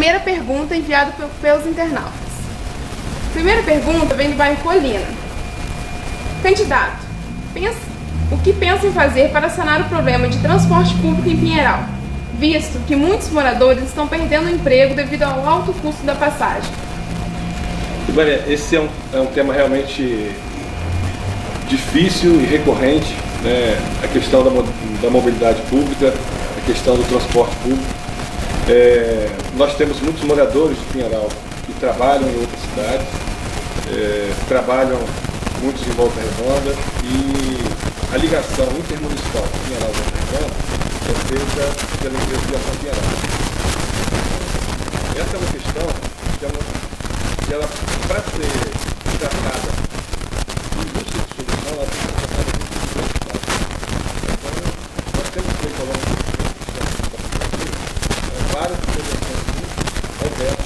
primeira pergunta enviada pelos internautas. A primeira pergunta vem do bairro Colina. Candidato, o que pensa em fazer para sanar o problema de transporte público em Pinheiral, visto que muitos moradores estão perdendo o emprego devido ao alto custo da passagem? Esse é um tema realmente difícil e recorrente, né? A questão da mobilidade pública, a questão do transporte público. Nós temos muitos moradores de Pinheiral que trabalham em outras cidades, trabalham muitos em Volta Redonda, e a ligação intermunicipal de Pinheiral e Volta Redonda é feita pela empresa de viação Pinheiral. Essa é uma questão que ela, para ser tratada em busca de solução, ela tem que ser tratada muito bem. Então, nós temos feito ao longo do tempo várias intervenções muito abertas.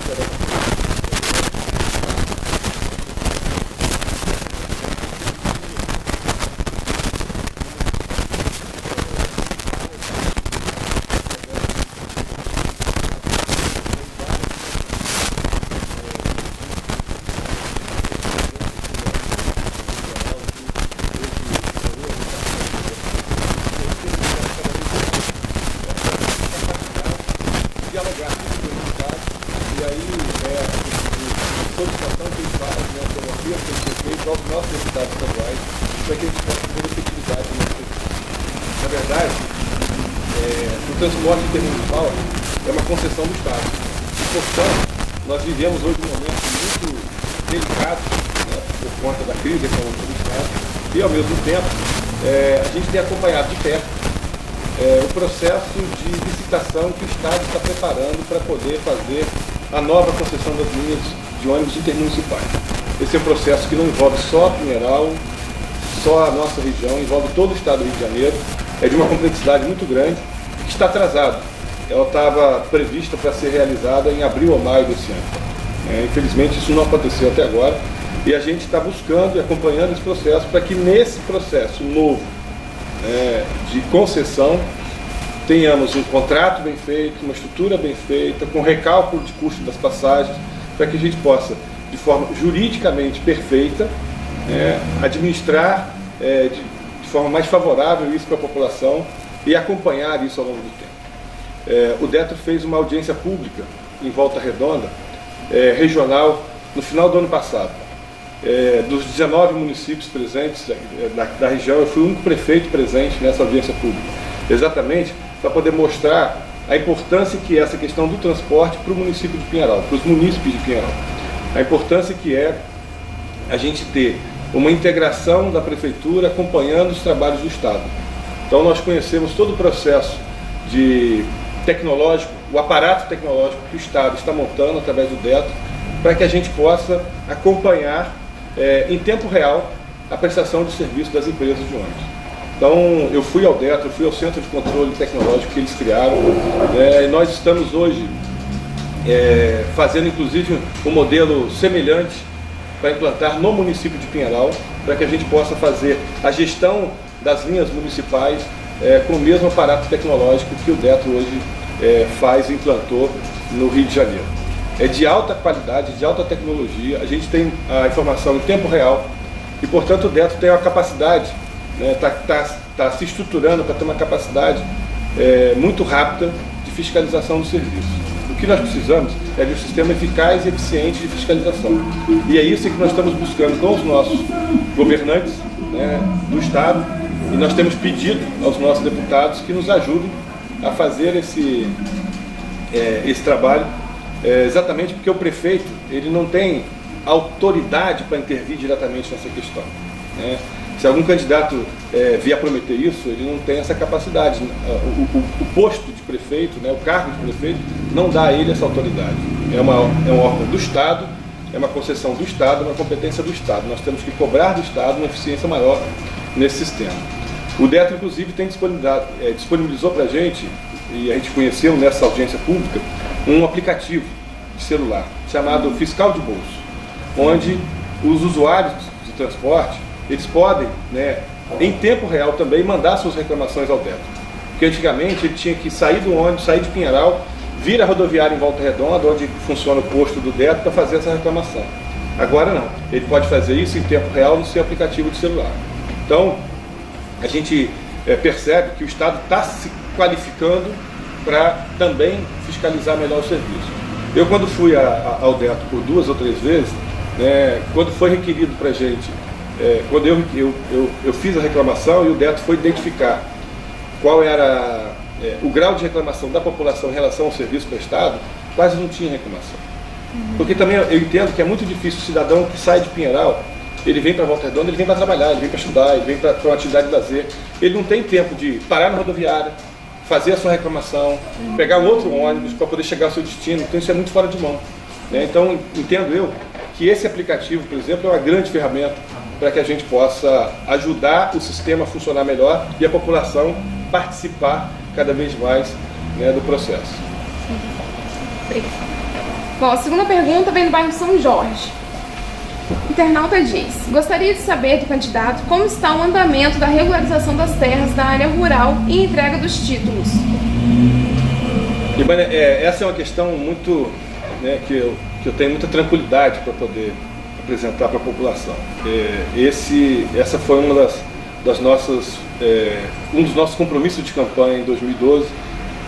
Dialogar com a comunidade, e aí a solicitação que eles fazem, a autonomia que eles feito aos nossos deputados estaduais, para que a gente possa ter efetividade no serviço. Na verdade, o transporte intermunicipal é uma concessão do Estado. E, portanto, nós vivemos hoje um momento muito delicado, né, por conta da crise econômica do Estado, e ao mesmo tempo a gente tem acompanhado de perto o processo de licitação que o Estado está preparando para poder fazer a nova concessão das linhas de ônibus intermunicipais. Esse é um processo que não envolve só Pinheiral, só a nossa região, envolve todo o Estado do Rio de Janeiro, é de uma complexidade muito grande, que está atrasada. Ela estava prevista para ser realizada em abril ou maio desse ano. Infelizmente isso não aconteceu até agora, e a gente está buscando e acompanhando esse processo para que nesse processo novo de concessão tenhamos um contrato bem feito, uma estrutura bem feita, com recálculo de custo das passagens, para que a gente possa, de forma juridicamente perfeita, administrar de forma mais favorável isso para a população e acompanhar isso ao longo do tempo. O Detro fez uma audiência pública em Volta Redonda, regional, no final do ano passado. Dos 19 municípios presentes da região, eu fui o único prefeito presente nessa audiência pública, exatamente para poder mostrar a importância que é essa questão do transporte para o município de Pinheiral, para os munícipes de Pinheiral. A importância que é a gente ter uma integração da prefeitura acompanhando os trabalhos do Estado. Então nós conhecemos todo o processo tecnológico, o aparato tecnológico que o Estado está montando através do Detro, para que a gente possa acompanhar em tempo real a prestação de serviço das empresas de ônibus. Então eu fui ao Detro, fui ao Centro de Controle Tecnológico que eles criaram, e nós estamos hoje fazendo inclusive um modelo semelhante para implantar no município de Pinheiral, para que a gente possa fazer a gestão das linhas municipais com o mesmo aparato tecnológico que o Detro hoje faz e implantou no Rio de Janeiro. É de alta qualidade, de alta tecnologia, a gente tem a informação em tempo real e, portanto, o Detro tem uma capacidade, está se estruturando para ter uma capacidade muito rápida de fiscalização do serviço. O que nós precisamos é de um sistema eficaz e eficiente de fiscalização. E é isso que nós estamos buscando com os nossos governantes do Estado, e nós temos pedido aos nossos deputados que nos ajudem a fazer esse trabalho, exatamente porque o prefeito ele não tem autoridade para intervir diretamente nessa questão. Se algum candidato vier prometer isso, ele não tem essa capacidade. O posto de prefeito, o cargo de prefeito, não dá a ele essa autoridade. É um órgão do Estado, é uma concessão do Estado, uma competência do Estado. Nós temos que cobrar do Estado uma eficiência maior nesse sistema. O Detro, inclusive, disponibilizou para a gente, e a gente conheceu nessa audiência pública, um aplicativo de celular chamado Fiscal de Bolso, onde os usuários de transporte eles podem, em tempo real também, mandar suas reclamações ao Detro. Porque antigamente ele tinha que sair do ônibus, sair de Pinheiral, vir a rodoviária em Volta Redonda, onde funciona o posto do DETRO, para fazer essa reclamação. Agora não, ele pode fazer isso em tempo real no seu aplicativo de celular. Então, a gente percebe que o Estado está se qualificando para também fiscalizar melhor o serviço. Eu, quando fui ao DETRO por 2 ou 3 vezes, quando foi requerido para a gente, quando eu fiz a reclamação e o DETRO foi identificar qual era o grau de reclamação da população em relação ao serviço prestado, quase não tinha reclamação. Porque também eu entendo que é muito difícil o cidadão que sai de Pinheiral, ele vem para Volta Redonda, ele vem para trabalhar, ele vem para estudar, ele vem para uma atividade de lazer. Ele não tem tempo de parar na rodoviária, fazer a sua reclamação, pegar um outro ônibus para poder chegar ao seu destino. Então isso é muito fora de mão. Então entendo eu que esse aplicativo, por exemplo, é uma grande ferramenta para que a gente possa ajudar o sistema a funcionar melhor e a população participar cada vez mais do processo. Obrigada. Bom, a segunda pergunta vem do bairro São Jorge. O internauta diz: gostaria de saber do candidato como está o andamento da regularização das terras da área rural e entrega dos títulos. Essa é uma questão muito, que eu tenho muita tranquilidade para poder apresentar para a população. Essa foi uma das nossas, um dos nossos compromissos de campanha em 2012,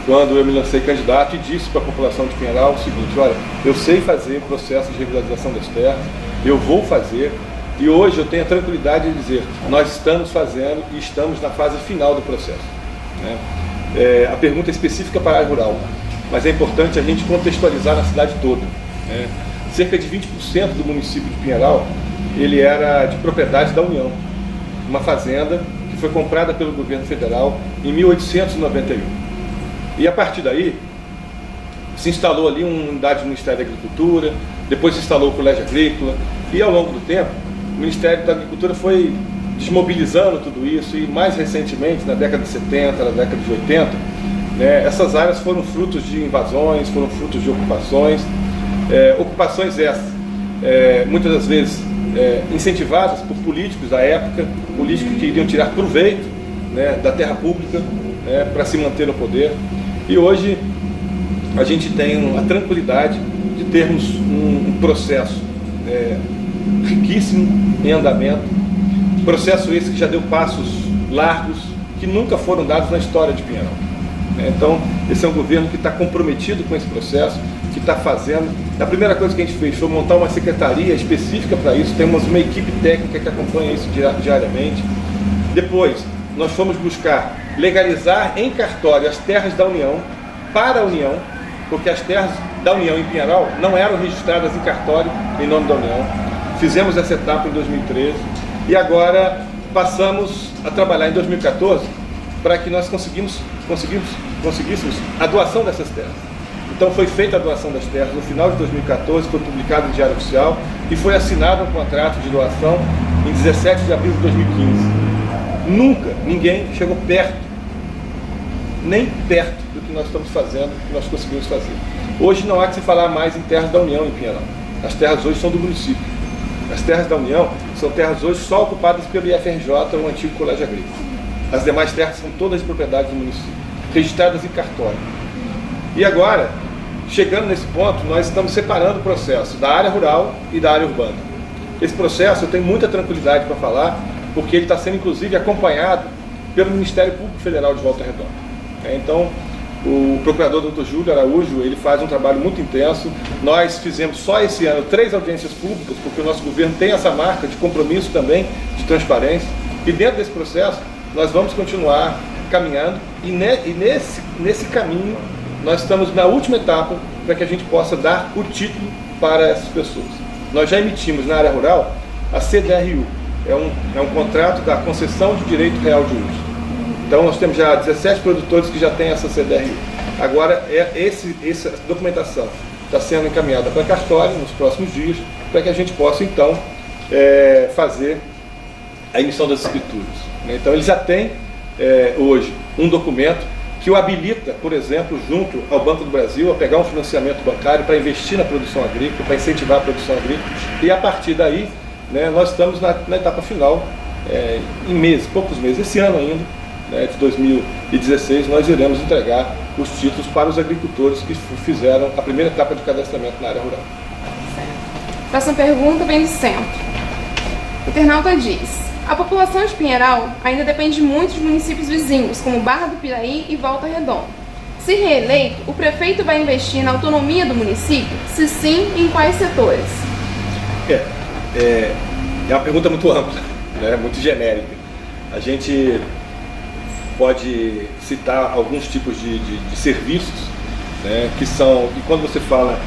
quando eu me lancei candidato e disse para a população de Pinheiral o seguinte: olha, eu sei fazer o processo de regularização das terras, eu vou fazer, e hoje eu tenho a tranquilidade de dizer, nós estamos fazendo e estamos na fase final do processo. A pergunta é específica para a área rural, mas é importante a gente contextualizar na cidade toda. Cerca de 20% do município de Pinheiral, ele era de propriedade da União, uma fazenda que foi comprada pelo governo federal em 1891. E a partir daí, se instalou ali uma unidade do Ministério da Agricultura, depois se instalou o Colégio Agrícola, e ao longo do tempo, o Ministério da Agricultura foi desmobilizando tudo isso, e mais recentemente, na década de 70, na década de 80, essas áreas foram frutos de invasões, foram frutos de ocupações, ocupações essas, muitas das vezes incentivadas por políticos da época, políticos que iriam tirar proveito da terra pública para se manter no poder. E hoje a gente tem a tranquilidade de termos um processo riquíssimo em andamento, processo esse que já deu passos largos que nunca foram dados na história de Pinheiral. Então, esse é um governo que está comprometido com esse processo, que está fazendo. A primeira coisa que a gente fez foi montar uma secretaria específica para isso, temos uma equipe técnica que acompanha isso diariamente. Depois, nós fomos buscar legalizar em cartório as terras da União, para a União, porque as terras da União em Pinheiral não eram registradas em cartório em nome da União. Fizemos essa etapa em 2013 e agora passamos a trabalhar em 2014 para que nós conseguíssemos a doação dessas terras. Então foi feita a doação das terras no final de 2014, foi publicado no Diário Oficial e foi assinado um contrato de doação em 17 de abril de 2015. Nunca ninguém chegou perto, nem perto do que nós estamos fazendo, do que nós conseguimos fazer. Hoje não há que se falar mais em terras da União em Pinheiral. As terras hoje são do município. As terras da União são terras hoje só ocupadas pelo IFRJ, o antigo Colégio Agrícola. As demais terras são todas de propriedade do município, registradas em cartório. E agora, chegando nesse ponto, nós estamos separando o processo da área rural e da área urbana. Esse processo eu tenho muita tranquilidade para falar, porque ele está sendo inclusive acompanhado pelo Ministério Público Federal de Volta Redonda. Então, o procurador Dr. Júlio Araújo, ele faz um trabalho muito intenso. Nós fizemos só esse ano 3 audiências públicas, porque o nosso governo tem essa marca de compromisso também, de transparência. E dentro desse processo, nós vamos continuar caminhando. E nesse caminho, nós estamos na última etapa para que a gente possa dar o título para essas pessoas. Nós já emitimos na área rural a CDRU, é um contrato da concessão de direito real de uso. Então nós temos já 17 produtores que já têm essa CDRU. Agora essa documentação está sendo encaminhada para cartório nos próximos dias, para que a gente possa então fazer a emissão das escrituras. Então ele já tem hoje um documento que o habilita, por exemplo, junto ao Banco do Brasil, a pegar um financiamento bancário para investir na produção agrícola, para incentivar a produção agrícola, e a partir daí nós estamos na etapa final, em poucos meses, esse ano ainda, de 2016, nós iremos entregar os títulos para os agricultores que fizeram a primeira etapa de cadastramento na área rural. Certo. Próxima pergunta vem do centro. O internauta diz: a população de Pinheiral ainda depende muito de municípios vizinhos, como Barra do Piraí e Volta Redonda. Se reeleito, o prefeito vai investir na autonomia do município? Se sim, em quais setores? É uma pergunta muito ampla, né? Muito genérica. A gente pode citar alguns tipos de serviços, né, que são, e quando você fala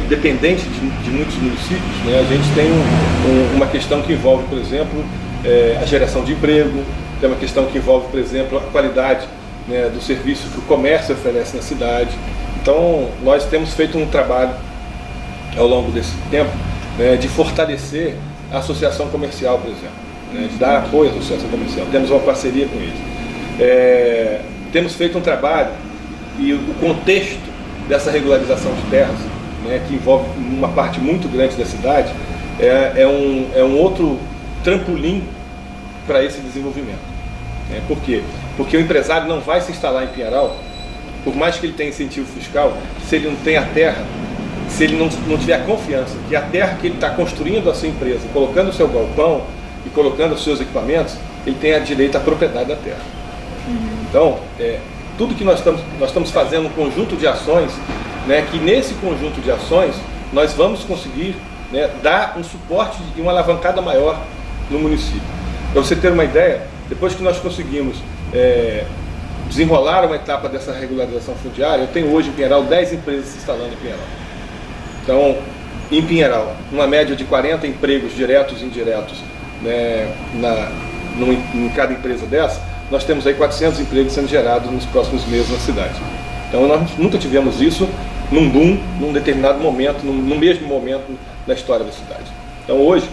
independente de muitos municípios, né, a gente tem uma questão que envolve, por exemplo, a geração de emprego, tem uma questão que envolve, por exemplo, a qualidade, né, do serviço que o comércio oferece na cidade. Então, nós temos feito um trabalho ao longo desse tempo, né, de fortalecer a associação comercial, por exemplo, né, de dar apoio à associação comercial. Temos uma parceria com eles. Temos feito um trabalho e o contexto dessa regularização de terras, né, que envolve uma parte muito grande da cidade, é um outro trampolim para esse desenvolvimento. Por quê? Porque o empresário não vai se instalar em Pinheiral, por mais que ele tenha incentivo fiscal, se ele não tem a terra, se ele não tiver a confiança que a terra que ele está construindo a sua empresa, colocando o seu galpão e colocando os seus equipamentos, ele tem a direito à propriedade da terra. Então, tudo que nós estamos fazendo um conjunto de ações, né, que nesse conjunto de ações nós vamos conseguir, né, dar um suporte e uma alavancada maior no município. Para você ter uma ideia, depois que nós conseguimos desenrolar uma etapa dessa regularização fundiária, eu tenho hoje em Pinheiral 10 empresas se instalando em Pinheiral. Então, em Pinheiral, uma média de 40 empregos diretos e indiretos, né, em cada empresa dessa, nós temos aí 400 empregos sendo gerados nos próximos meses na cidade. Então, nós nunca tivemos isso num boom, num determinado momento, no mesmo momento da história da cidade. Então, hoje,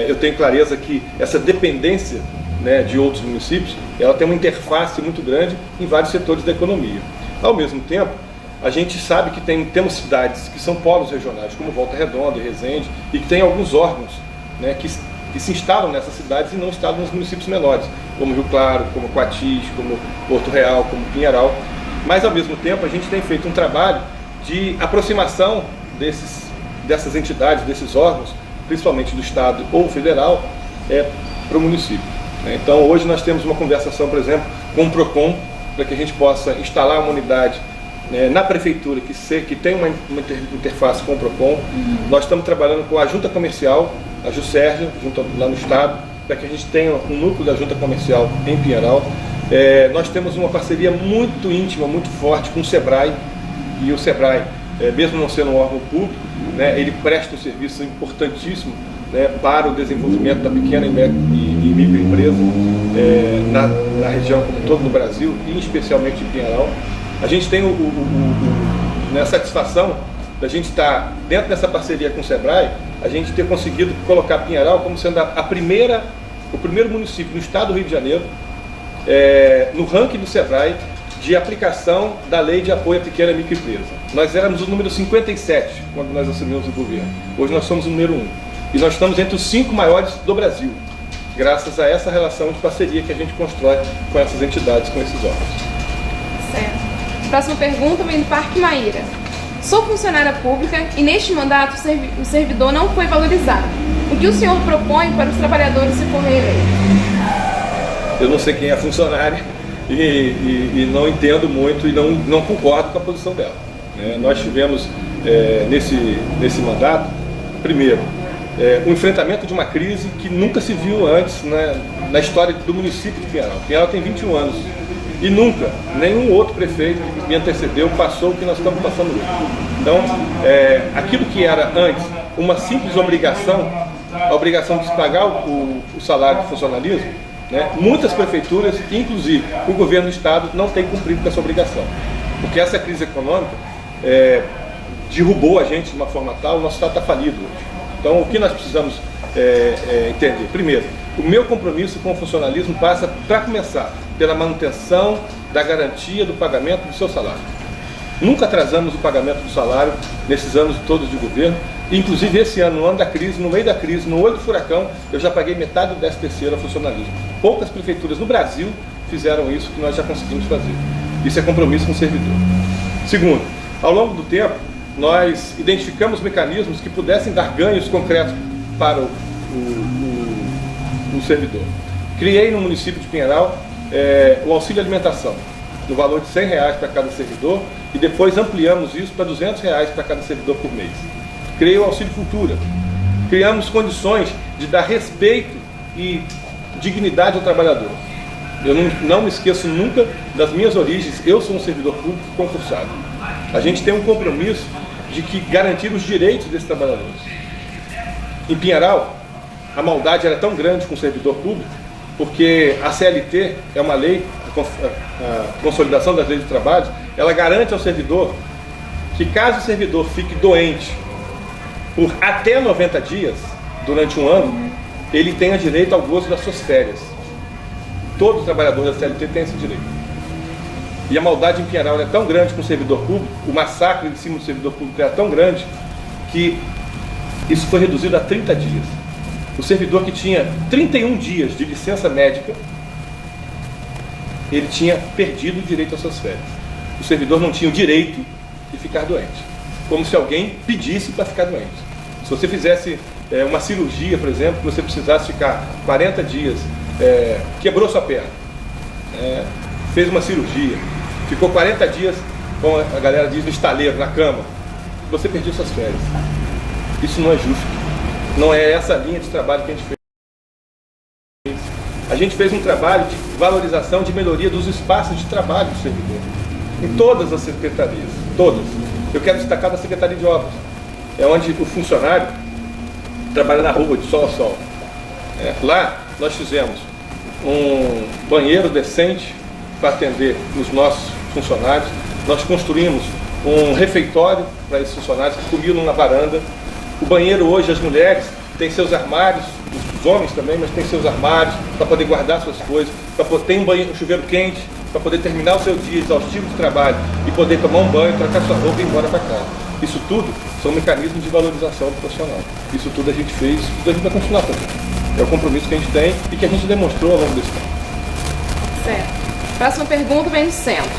eu tenho clareza que essa dependência, né, de outros municípios, ela tem uma interface muito grande em vários setores da economia. Ao mesmo tempo, a gente sabe que temos cidades que são polos regionais, como Volta Redonda e Resende, e que tem alguns órgãos, né, que se instalam nessas cidades e não instalam nos municípios menores, como Rio Claro, como Coatis, como Porto Real, como Pinheiral. Mas, ao mesmo tempo, a gente tem feito um trabalho de aproximação dessas entidades, desses órgãos, principalmente do Estado ou federal, para o município. Então, hoje nós temos uma conversação, por exemplo, com o PROCON, para que a gente possa instalar uma unidade na prefeitura que tem uma interface com o PROCON. Nós estamos trabalhando com a junta comercial, a JUSERJ, lá no Estado, para que a gente tenha um núcleo da junta comercial em Pinheiral. Nós temos uma parceria muito íntima, muito forte com o SEBRAE, e o SEBRAE, mesmo não sendo um órgão público, né, ele presta um serviço importantíssimo, né, para o desenvolvimento da pequena e microempresa na região como todo no Brasil, e especialmente em Pinheiral. A gente tem a satisfação da gente estar dentro dessa parceria com o SEBRAE, a gente ter conseguido colocar Pinheiral como sendo o primeiro município no estado do Rio de Janeiro, no ranking do SEBRAE, de aplicação da Lei de Apoio à Pequena e Microempresa. Nós éramos o número 57 quando nós assumimos o governo. Hoje nós somos o número 1. E nós estamos entre os 5 maiores do Brasil, graças a essa relação de parceria que a gente constrói com essas entidades, com esses órgãos. Certo. Próxima pergunta vem do Parque Maíra. Sou funcionária pública e neste mandato o servidor não foi valorizado. O que o senhor propõe para os trabalhadores se for reeleito? Eu não sei quem é funcionária e não entendo muito e não concordo com a posição dela. Nós tivemos nesse mandato, primeiro, o enfrentamento de uma crise que nunca se viu antes na história do município de Pinheiral. Pinheiral tem 21 anos e nunca, nenhum outro prefeito que me antecedeu passou o que nós estamos passando hoje. Então, aquilo que era antes uma simples obrigação, a obrigação de pagar o salário de funcionalismo, né, muitas prefeituras, inclusive o governo do estado, não tem cumprido com essa obrigação. Porque essa crise econômica derrubou a gente de uma forma tal, o nosso estado está falido hoje. Então, o que nós precisamos entender? Primeiro, o meu compromisso com o funcionalismo passa, para começar, pela manutenção da garantia do pagamento do seu salário. Nunca atrasamos o pagamento do salário nesses anos todos de governo. Inclusive, esse ano, no ano da crise, no meio da crise, no olho do furacão, eu já paguei metade do 13º ao funcionalismo. Poucas prefeituras no Brasil fizeram isso que nós já conseguimos fazer. Isso é compromisso com o servidor. Segundo, ao longo do tempo, nós identificamos mecanismos que pudessem dar ganhos concretos para o servidor. Criei no município de Pinheiral o auxílio alimentação, no valor de R$100 para cada servidor, e depois ampliamos isso para R$200 para cada servidor por mês. Criei o auxílio cultura. Criamos condições de dar respeito e dignidade ao trabalhador. Eu não me esqueço nunca das minhas origens. Eu sou um servidor público concursado. A gente tem um compromisso de garantir os direitos desses trabalhadores. Em Pinheiral, a maldade era tão grande com o servidor público, porque a CLT é uma lei, a consolidação das leis do trabalho, ela garante ao servidor que, caso o servidor fique doente por até 90 dias, durante um ano, ele tenha direito ao gozo das suas férias. Todo trabalhador da CLT tem esse direito. E a maldade em Pinheiral é tão grande com o servidor público, o massacre em cima do servidor público é tão grande, que isso foi reduzido a 30 dias. O servidor que tinha 31 dias de licença médica, ele tinha perdido o direito às suas férias. O servidor não tinha o direito de ficar doente, como se alguém pedisse para ficar doente. Se você fizesse uma cirurgia, por exemplo, que você precisasse ficar 40 dias, quebrou sua perna, fez uma cirurgia, ficou 40 dias, como a galera diz, no estaleiro, na cama, você perdeu suas férias. Isso não é justo. Não é essa linha de trabalho que a gente fez. A gente fez um trabalho de valorização, de melhoria dos espaços de trabalho do servidor. Em todas as secretarias, todas. Eu quero destacar da Secretaria de Obras. É onde o funcionário trabalha na rua, de sol a sol. Lá nós fizemos um banheiro decente para atender os nossos funcionários. Nós construímos um refeitório para esses funcionários que comiam na varanda. O banheiro hoje, as mulheres têm seus armários, os homens também, mas têm seus armários para poder guardar suas coisas, tem um chuveiro quente para poder terminar o seu dia exaustivo de trabalho e poder tomar um banho, trocar sua roupa e ir embora para casa. Isso tudo são mecanismos de valorização do profissional. Isso tudo a gente fez, isso tudo a gente vai continuar fazendo. É o compromisso que a gente tem e que a gente demonstrou ao longo desse tempo. Certo. Próxima pergunta vem do centro.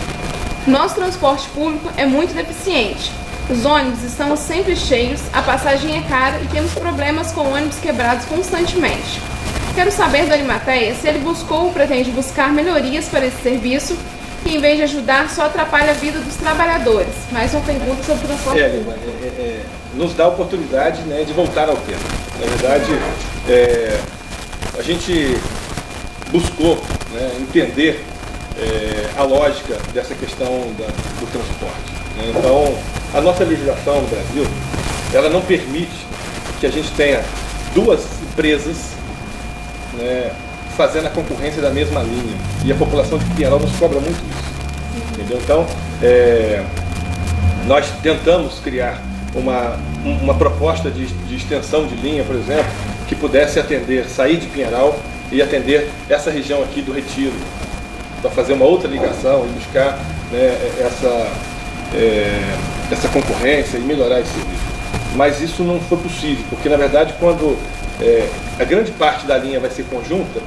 Nosso transporte público é muito deficiente. Os ônibus estão sempre cheios, a passagem é cara e temos problemas com ônibus quebrados constantemente. Quero saber do Arimateia se ele buscou ou pretende buscar melhorias para esse serviço, que em vez de ajudar só atrapalha a vida dos trabalhadores. Mais uma pergunta sobre o transporte público. Nos dá a oportunidade, de voltar ao tema. Na verdade, a gente buscou entender a lógica dessa questão do transporte. Então, a nossa legislação no Brasil, ela não permite que a gente tenha duas empresas fazendo a concorrência da mesma linha. E a população de Pinheiral nos cobra muito isso. Entendeu? Então, nós tentamos criar uma proposta de extensão de linha, por exemplo, que pudesse sair de Pinheiral e atender essa região aqui do Retiro, para fazer uma outra ligação e buscar essa concorrência e melhorar esse serviço. Mas isso não foi possível, porque na verdade quando a grande parte da linha vai ser conjunta,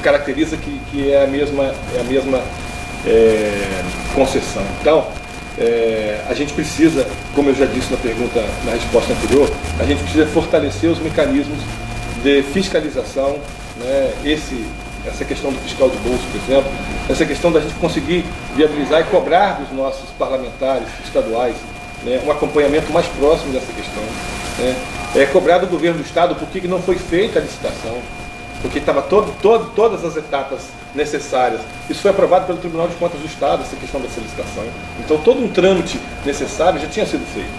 caracteriza que é a mesma concessão. Então, a gente precisa, como eu já disse na resposta anterior, a gente precisa fortalecer os mecanismos de fiscalização, essa questão do fiscal de bolso, por exemplo, essa questão da gente conseguir viabilizar e cobrar dos nossos parlamentares estaduais um acompanhamento mais próximo dessa questão. Cobrar do governo do estado por que não foi feita a licitação, porque estava todas as etapas necessárias. Isso foi aprovado pelo Tribunal de Contas do Estado, essa questão dessa licitação. Então todo um trâmite necessário já tinha sido feito.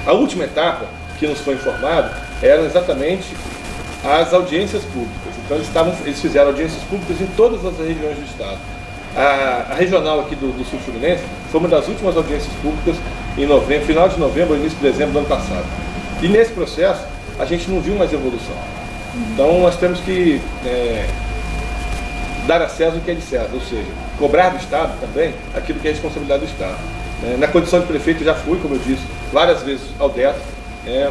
A última etapa que nos foi informado era exatamente as audiências públicas. Então eles fizeram audiências públicas em todas as regiões do estado. A regional aqui do Sul Fluminense foi uma das últimas audiências públicas em novembro, final de novembro, início de dezembro do ano passado. E nesse processo a gente não viu mais evolução. Então nós temos que dar a César o que é de César, ou seja, cobrar do Estado também aquilo que é responsabilidade do Estado. Na condição de prefeito já fui, como eu disse, várias vezes ao DETRO,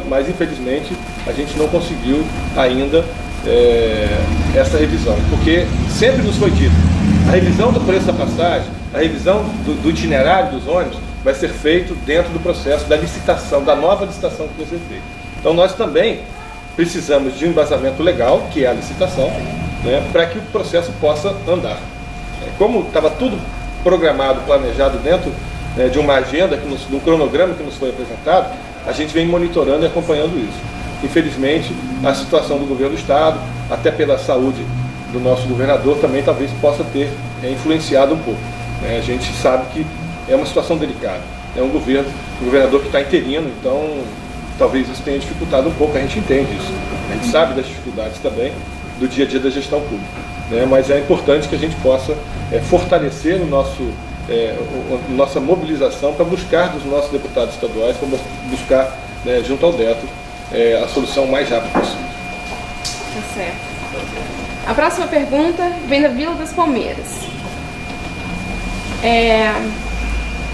mas infelizmente a gente não conseguiu ainda essa revisão, porque sempre nos foi dito A revisão do preço da passagem, a revisão do itinerário dos ônibus vai ser feito dentro do processo da licitação, da nova licitação que vai ser feita. Então nós também precisamos de um embasamento legal, que é a licitação, né, para que o processo possa andar. Como estava tudo programado, planejado dentro de uma agenda, de um cronograma que nos foi apresentado, a gente vem monitorando e acompanhando isso. Infelizmente, a situação do governo do Estado, até pela saúde do nosso governador, também talvez possa ter influenciado um pouco. A gente sabe que é uma situação delicada. É um governador que está interino, então talvez isso tenha dificultado um pouco, a gente entende isso. A gente sabe das dificuldades também do dia a dia da gestão pública. Mas é importante que a gente possa fortalecer nossa mobilização para buscar dos nossos deputados estaduais, para buscar, junto ao DETRO, a solução mais rápida possível. Tá certo. A próxima pergunta vem da Vila das Palmeiras.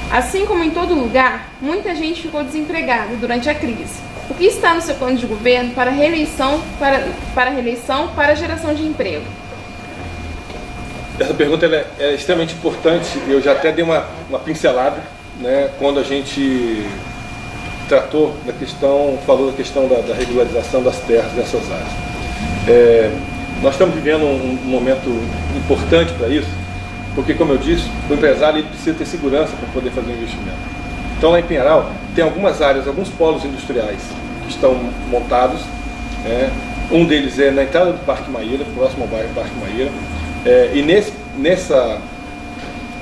Assim como em todo lugar, muita gente ficou desempregada durante a crise. O que está no seu plano de governo para a reeleição, para a geração de emprego? Essa pergunta é extremamente importante. Eu já até dei uma pincelada, quando a gente falou da questão da regularização das terras nessas áreas. Nós estamos vivendo um momento importante para isso, porque, como eu disse, o empresário precisa ter segurança para poder fazer investimento. Então, lá em Pinheiral, tem algumas áreas, alguns polos industriais que estão montados. Um deles é na entrada do Parque Maíra, próximo ao bairro Parque Maíra. E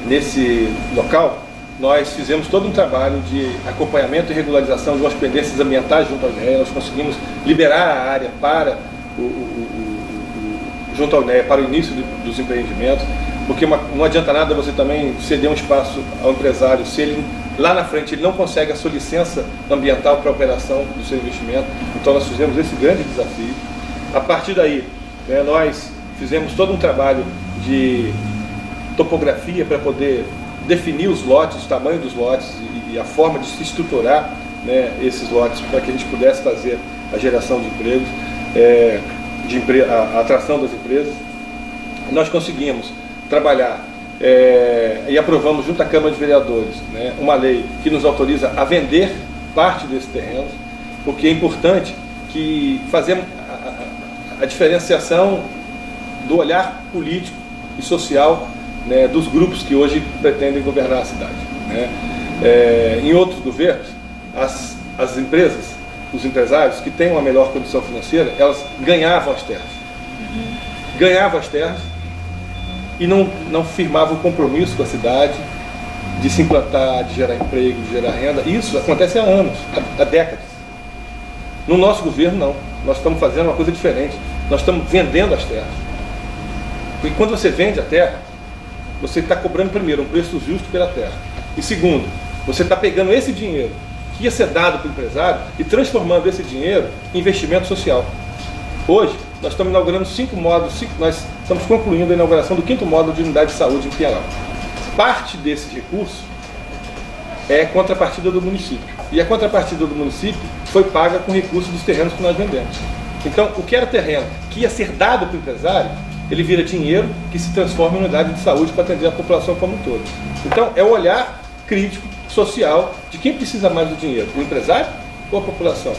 nesse local, nós fizemos todo um trabalho de acompanhamento e regularização de umas pendências ambientais junto ao INEA. Nós conseguimos liberar a área para junto ao INEA, para o início dos empreendimentos, porque não adianta nada você também ceder um espaço ao empresário se ele, lá na frente, ele não consegue a sua licença ambiental para a operação do seu investimento. Então nós fizemos esse grande desafio. A partir daí, nós fizemos todo um trabalho de topografia para poder definir os lotes, o tamanho dos lotes e a forma de se estruturar esses lotes para que a gente pudesse fazer a geração de empregos, a atração das empresas. Nós conseguimos trabalhar e aprovamos junto à Câmara de Vereadores uma lei que nos autoriza a vender parte desses terrenos, porque é importante que fazemos a diferenciação do olhar político e social dos grupos que hoje pretendem governar a cidade. Em outros governos, as empresas, os empresários que têm uma melhor condição financeira, elas ganhavam as terras. Ganhavam as terras e não firmavam compromisso com a cidade de se implantar, de gerar emprego, de gerar renda. Isso acontece há anos, há décadas. No nosso governo, não. Nós estamos fazendo uma coisa diferente. Nós estamos vendendo as terras. Porque quando você vende a terra, você está cobrando, primeiro, um preço justo pela terra. E segundo, você está pegando esse dinheiro que ia ser dado para o empresário e transformando esse dinheiro em investimento social. Hoje, nós estamos inaugurando 5 módulos, nós estamos concluindo a inauguração do 5º módulo de unidade de saúde em Pinheiral. Parte desse recurso é contrapartida do município. E a contrapartida do município foi paga com recursos dos terrenos que nós vendemos. Então, o que era terreno que ia ser dado para o empresário, ele vira dinheiro que se transforma em unidade de saúde para atender a população como um todo. Então, é o olhar crítico, social, de quem precisa mais do dinheiro, o empresário ou a população.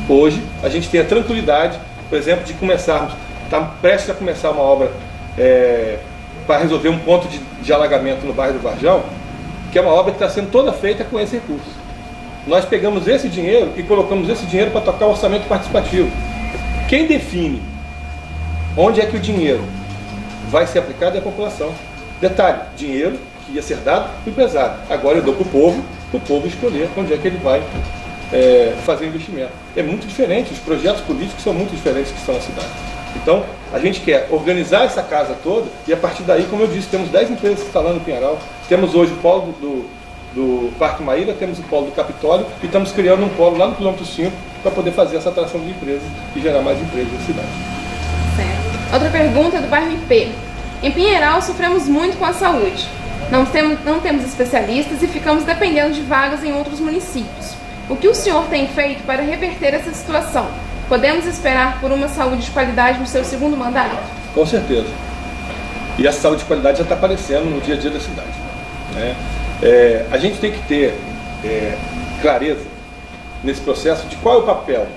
Hoje, a gente tem a tranquilidade, por exemplo, de começarmos, está prestes a começar uma obra para resolver um ponto de alagamento no bairro do Varjão, que é uma obra que está sendo toda feita com esse recurso. Nós pegamos esse dinheiro e colocamos esse dinheiro para tocar o orçamento participativo. Quem define onde é que o dinheiro vai ser aplicado é a população. Detalhe, dinheiro que ia ser dado para o empresário. Agora eu dou para o povo escolher onde é que ele vai fazer investimento. É muito diferente, os projetos políticos são muito diferentes que estão na cidade. Então, a gente quer organizar essa casa toda e a partir daí, como eu disse, temos 10 empresas instalando em Pinheiral. Temos hoje o polo do Parque Maíra, temos o polo do Capitólio e estamos criando um polo lá no quilômetro 5 para poder fazer essa atração de empresas e gerar mais empregos na cidade. Certo. Outra pergunta é do bairro IP. Em Pinheiral sofremos muito com a saúde. Não temos especialistas e ficamos dependendo de vagas em outros municípios. O que o senhor tem feito para reverter essa situação? Podemos esperar por uma saúde de qualidade no seu segundo mandato? Com certeza. E a saúde de qualidade já está aparecendo no dia a dia da cidade, né? A gente tem que ter clareza nesse processo de qual é o papel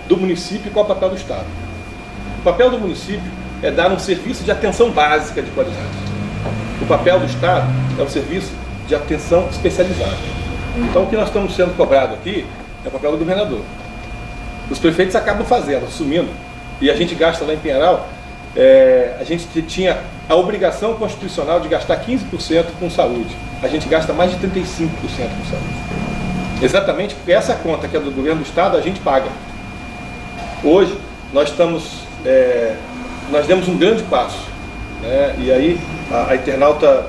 do município e qual é o papel do Estado. O papel do município é dar um serviço de atenção básica de qualidade. O papel do Estado é um serviço de atenção especializada. Então o que nós estamos sendo cobrados aqui é o papel do governador. Os prefeitos acabam fazendo, assumindo, e a gente gasta lá em Pinheiral, a gente tinha a obrigação constitucional de gastar 15% com saúde. A gente gasta mais de 35% com saúde. Exatamente porque essa conta que é do governo do Estado, a gente paga. Hoje, nós demos um grande passo, né? E aí a internauta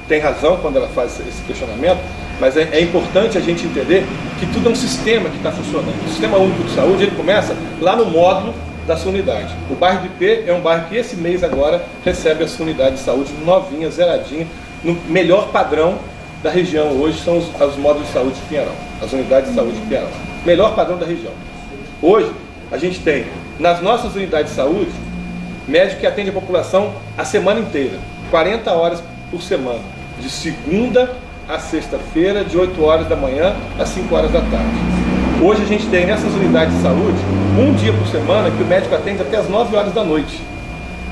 tem razão quando ela faz esse questionamento, mas é importante a gente entender que tudo é um sistema que está funcionando. O Sistema Único de Saúde, ele começa lá no módulo da sua unidade. O bairro do IP é um bairro que esse mês agora recebe a sua unidade de saúde novinha, zeradinha, no melhor padrão da região hoje são os módulos de saúde de Pinheiral, as unidades de saúde de Pinheiral. Melhor padrão da região. Hoje, a gente tem, nas nossas unidades de saúde, médico que atende a população a semana inteira, 40 horas por semana, de segunda a sexta-feira, de 8 horas da manhã às 5 horas da tarde. Hoje a gente tem nessas unidades de saúde, um dia por semana que o médico atende até as 9 horas da noite.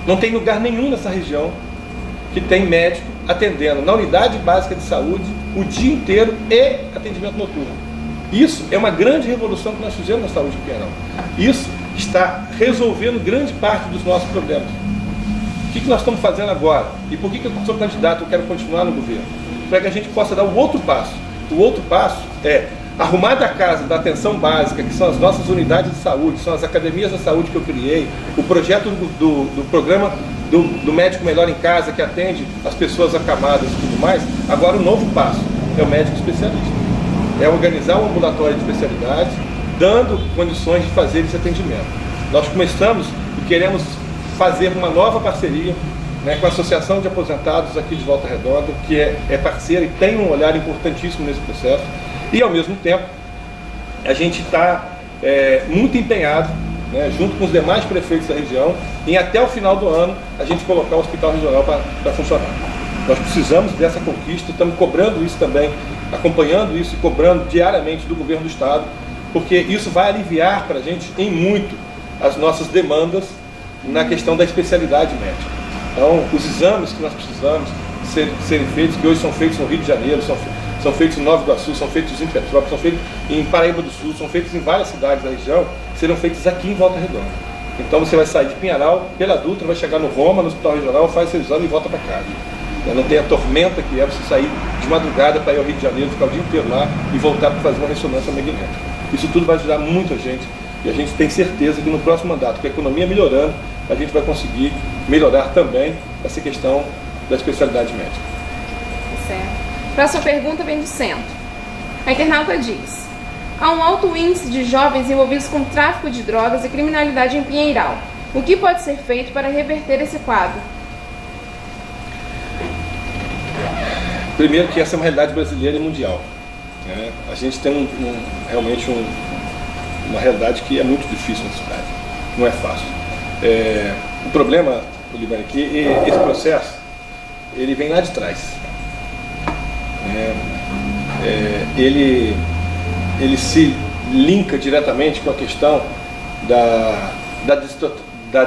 Não tem lugar nenhum nessa região que tem médico atendendo na unidade básica de saúde o dia inteiro e atendimento noturno. Isso é uma grande revolução que nós fizemos na saúde de Pinheiral. Isso está resolvendo grande parte dos nossos problemas. O que nós estamos fazendo agora? E por que eu sou candidato, eu quero continuar no governo? Para que a gente possa dar o outro passo. O outro passo é arrumar da casa da atenção básica, que são as nossas unidades de saúde, são as academias da saúde que eu criei, o projeto do programa do médico melhor em casa, que atende as pessoas acamadas e tudo mais. Agora o novo passo é o médico especialista. É organizar um ambulatório de especialidades, dando condições de fazer esse atendimento. Nós começamos e queremos fazer uma nova parceria, né, com a Associação de Aposentados aqui de Volta Redonda, que é parceira e tem um olhar importantíssimo nesse processo. E, ao mesmo tempo, a gente está muito empenhado, né, junto com os demais prefeitos da região, em até o final do ano a gente colocar o hospital regional para funcionar. Nós precisamos dessa conquista, estamos cobrando isso também, acompanhando isso e cobrando diariamente do governo do Estado, porque isso vai aliviar para a gente em muito as nossas demandas na questão da especialidade médica. Então, os exames que nós precisamos serem feitos, que hoje são feitos no Rio de Janeiro, são feitos em Nova Iguaçu, são feitos em Petrópolis, são feitos em Paraíba do Sul, são feitos em várias cidades da região, serão feitos aqui em Volta Redonda. Então você vai sair de Pinheiral, pela Dutra, vai chegar no Roma, no Hospital Regional, faz seu exame e volta para casa. Não tem a tormenta que é você sair de madrugada para ir ao Rio de Janeiro, ficar o dia inteiro lá e voltar para fazer uma ressonância magnética. Isso tudo vai ajudar muito a gente e a gente tem certeza que no próximo mandato, com a economia melhorando, a gente vai conseguir melhorar também essa questão da especialidade médica. Certo. Próxima pergunta vem do centro. A internauta diz: há um alto índice de jovens envolvidos com tráfico de drogas e criminalidade em Pinheiral. O que pode ser feito para reverter esse quadro? Primeiro que essa é uma realidade brasileira e mundial, né? A gente tem realmente uma realidade que é muito difícil na cidade, não é fácil. O problema, Olivânia, é que esse processo ele vem lá de trás. Ele se linka diretamente com a questão da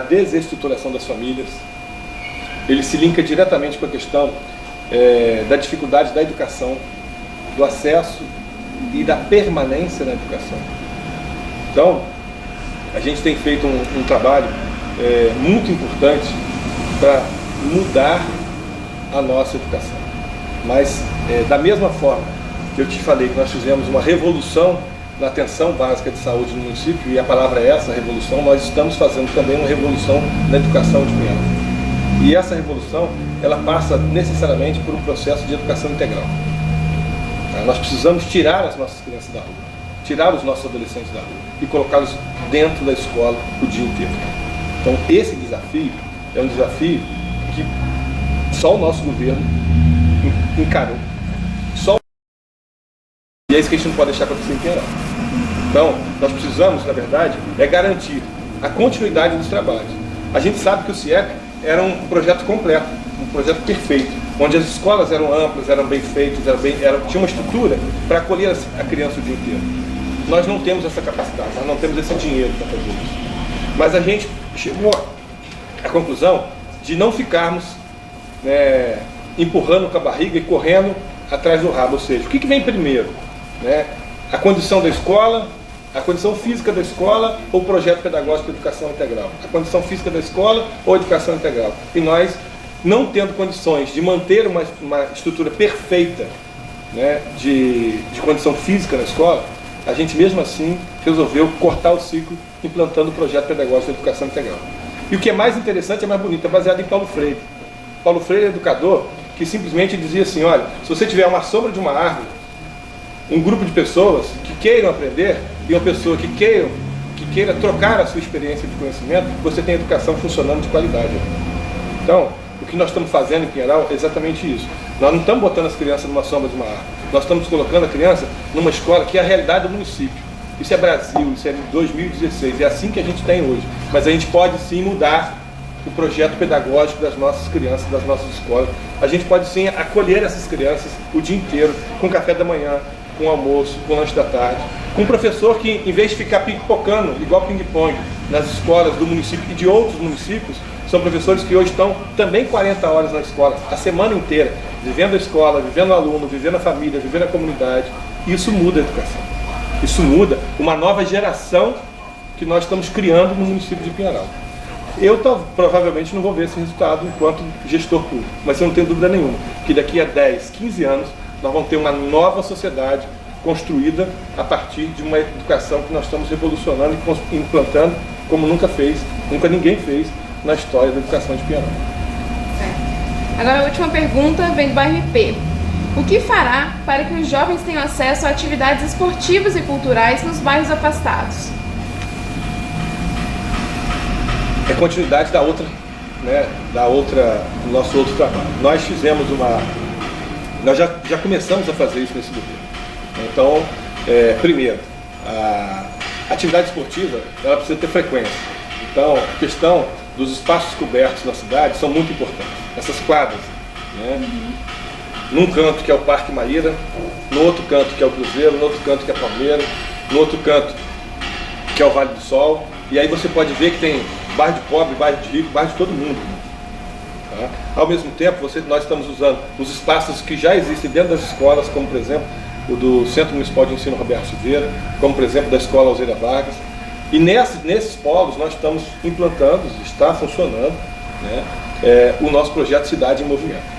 desestruturação das famílias, ele se linka diretamente com a questão da dificuldade da educação, do acesso e da permanência na educação. Então, a gente tem feito um trabalho muito importante para mudar a nossa educação. Mas, da mesma forma que eu te falei que nós fizemos uma revolução na atenção básica de saúde no município, e a palavra é essa, revolução, nós estamos fazendo também uma revolução na educação de Pinheiral. E essa revolução, ela passa necessariamente por um processo de educação integral. Nós precisamos tirar as nossas crianças da rua, tirar os nossos adolescentes da rua e colocá-los dentro da escola o dia inteiro. Então, esse desafio é um desafio que só o nosso governo encarou. E é isso que a gente não pode deixar acontecer em Pinheiral. Então, nós precisamos, na verdade, garantir a continuidade dos trabalhos. A gente sabe que o CIEP era um projeto completo, um projeto perfeito, onde as escolas eram amplas, eram bem feitas, tinha uma estrutura para acolher a criança o dia inteiro. Nós não temos essa capacidade, nós não temos esse dinheiro para fazer isso. Mas a gente chegou à conclusão de não ficarmos empurrando com a barriga e correndo atrás do rabo. Ou seja, o que vem primeiro? A condição da escola, a condição física da escola ou o projeto pedagógico de educação integral? A condição física da escola ou a educação integral? E nós, não tendo condições de manter uma estrutura perfeita de condição física na escola, a gente mesmo assim resolveu cortar o ciclo implantando o projeto pedagógico de educação integral. E o que é mais interessante, é mais bonito, é baseado em Paulo Freire. Paulo Freire é educador que simplesmente dizia assim, olha, se você tiver uma sombra de uma árvore, um grupo de pessoas que queiram aprender e uma pessoa que queira trocar a sua experiência de conhecimento, você tem educação funcionando de qualidade. Então, o que nós estamos fazendo em Pinheiral é exatamente isso. Nós não estamos botando as crianças numa sombra de uma árvore. Nós estamos colocando a criança numa escola que é a realidade do município. Isso é Brasil, isso é de 2016, é assim que a gente tem hoje. Mas a gente pode sim mudar o projeto pedagógico das nossas crianças, das nossas escolas. A gente pode sim acolher essas crianças o dia inteiro, com café da manhã, com almoço, com lanche da tarde, com um professor que, em vez de ficar pipocando, igual ping-pong, nas escolas do município e de outros municípios, são professores que hoje estão também 40 horas na escola, a semana inteira, vivendo a escola, vivendo o aluno, vivendo a família, vivendo a comunidade. Isso muda a educação. Isso muda uma nova geração que nós estamos criando no município de Pinheiral. Eu provavelmente não vou ver esse resultado enquanto gestor público, mas eu não tenho dúvida nenhuma que daqui a 10, 15 anos nós vamos ter uma nova sociedade construída a partir de uma educação que nós estamos revolucionando e implantando como nunca ninguém fez na história da educação de Pinheiral. Agora a última pergunta vem do bairro IP. O que fará para que os jovens tenham acesso a atividades esportivas e culturais nos bairros afastados? É continuidade do nosso outro trabalho. Nós já começamos a fazer isso nesse governo. Então, primeiro, a atividade esportiva ela precisa ter frequência. Então, a questão dos espaços cobertos na cidade são muito importantes. Essas quadras, num canto que é o Parque Maíra, no outro canto que é o Cruzeiro, no outro canto que é Palmeira, no outro canto que é o Vale do Sol. E aí você pode ver que tem bairro de pobre, bairro de rico, bairro de todo mundo. Tá? Ao mesmo tempo, nós estamos usando os espaços que já existem dentro das escolas, como por exemplo o do Centro Municipal de Ensino Roberto Silveira, como por exemplo da Escola Alzeira Vargas. E nesses polos nós estamos implantando, está funcionando, o nosso projeto Cidade em Movimento.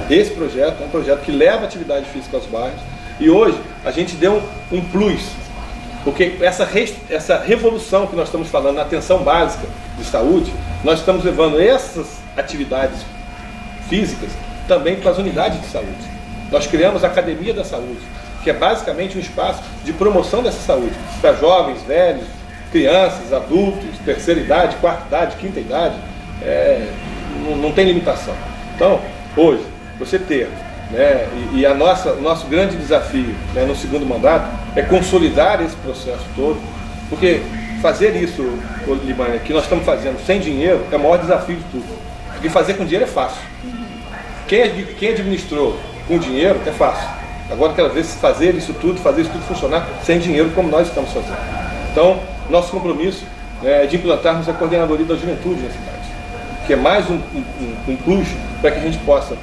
Esse projeto é um projeto que leva a atividade física aos bairros e hoje a gente deu um plus, porque essa revolução que nós estamos falando na atenção básica de saúde, nós estamos levando essas atividades físicas também para as unidades de saúde. Nós criamos a Academia da Saúde, que é basicamente um espaço de promoção dessa saúde para jovens, velhos, crianças, adultos, terceira idade, quarta idade, quinta idade, não tem limitação. Então, hoje, você ter, e o nosso grande desafio no segundo mandato é consolidar esse processo todo, porque fazer isso, Libânia, que nós estamos fazendo sem dinheiro é o maior desafio de tudo. Porque fazer com dinheiro é fácil. Quem administrou com dinheiro é fácil. Agora quero ver se fazer isso tudo funcionar sem dinheiro como nós estamos fazendo. Então, nosso compromisso é de implantarmos a Coordenadoria da Juventude na cidade, que é mais um plus para que a gente possa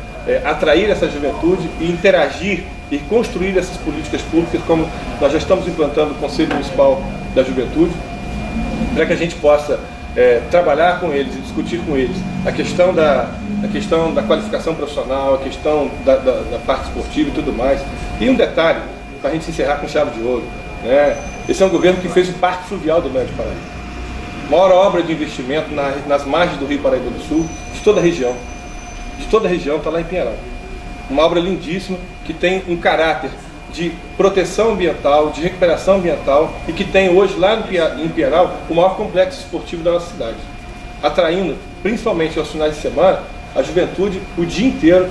atrair essa juventude e interagir e construir essas políticas públicas, como nós já estamos implantando o Conselho Municipal da Juventude, para que a gente possa trabalhar com eles e discutir com eles a questão da qualificação profissional, a questão da parte esportiva e tudo mais. E um detalhe, para a gente encerrar com chave de ouro, esse é um governo que fez o Parque Fluvial do Médio Paraíba, maior obra de investimento nas margens do Rio Paraíba do Sul, de toda a região. De toda a região está lá em Pinheiral. Uma obra lindíssima, que tem um caráter de proteção ambiental, de recuperação ambiental e que tem hoje lá em Pinheiral o maior complexo esportivo da nossa cidade, atraindo principalmente aos finais de semana a juventude o dia inteiro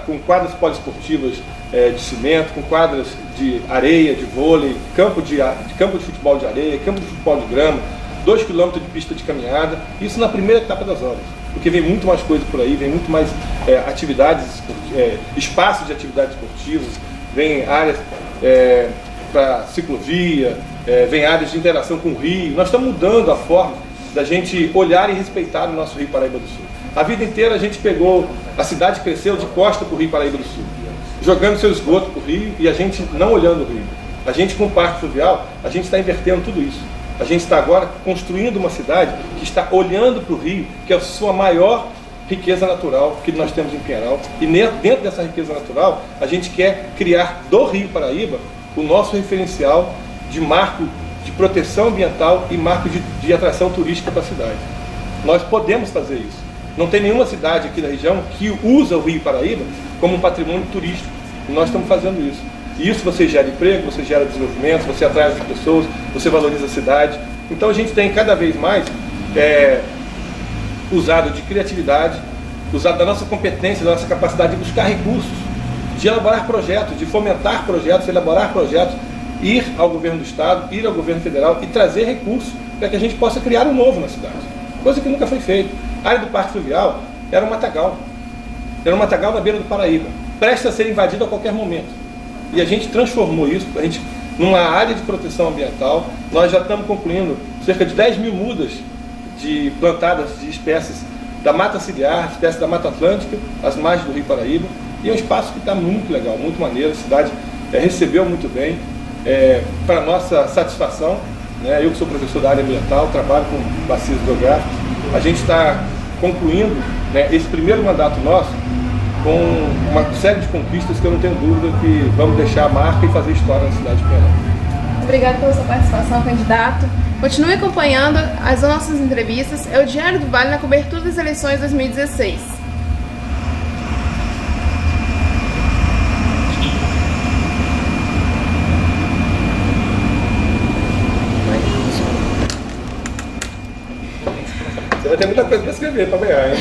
com quadras poliesportivas de cimento, com quadras de areia, de vôlei, campo de futebol de areia, campo de futebol de grama, 2 km de pista de caminhada, isso na primeira etapa das obras. porque vem muito mais coisa por aí, vem muito mais espaços de atividades esportivas, vem áreas para ciclovia, vem áreas de interação com o rio. Nós estamos mudando a forma da gente olhar e respeitar o nosso Rio Paraíba do Sul. A vida inteira a gente pegou, a cidade cresceu de costa para o Rio Paraíba do Sul, jogando seu esgoto para o rio e a gente não olhando o rio. A gente, com o Parque Fluvial, a gente está invertendo tudo isso. A gente está agora construindo uma cidade que está olhando para o rio, que é a sua maior riqueza natural que nós temos em Pinheiral. E dentro dessa riqueza natural, a gente quer criar do Rio Paraíba o nosso referencial de marco de proteção ambiental e marco de atração turística para a cidade. Nós podemos fazer isso. Não tem nenhuma cidade aqui da região que usa o Rio Paraíba como um patrimônio turístico. E nós estamos fazendo isso. E isso você gera emprego, você gera desenvolvimento, você atrai as pessoas, você valoriza a cidade. Então a gente tem cada vez mais usado de criatividade, usado da nossa competência, da nossa capacidade de buscar recursos, de elaborar projetos, de fomentar projetos, elaborar projetos, ir ao governo do estado, ir ao governo federal e trazer recursos para que a gente possa criar um novo na cidade. Coisa que nunca foi feita. A área do Parque Fluvial era um matagal. Era um matagal na beira do Paraíba, prestes a ser invadido a qualquer momento. E a gente transformou isso numa área de proteção ambiental. Nós já estamos concluindo cerca de 10 mil mudas plantadas de espécies da Mata Ciliar, espécies da Mata Atlântica, as margens do Rio Paraíba. E é um espaço que está muito legal, muito maneiro. A cidade recebeu muito bem. Para nossa satisfação, né, eu que sou professor da área ambiental, trabalho com bacias hidrográficas, a gente está concluindo, né, esse primeiro mandato nosso com uma série de conquistas que eu não tenho dúvida que vamos deixar a marca e fazer história na cidade de Pinheiral. Obrigada pela sua participação, candidato. Continue acompanhando as nossas entrevistas. É o Diário do Vale na cobertura das eleições 2016. Você vai ter muita coisa para escrever para ganhar, hein?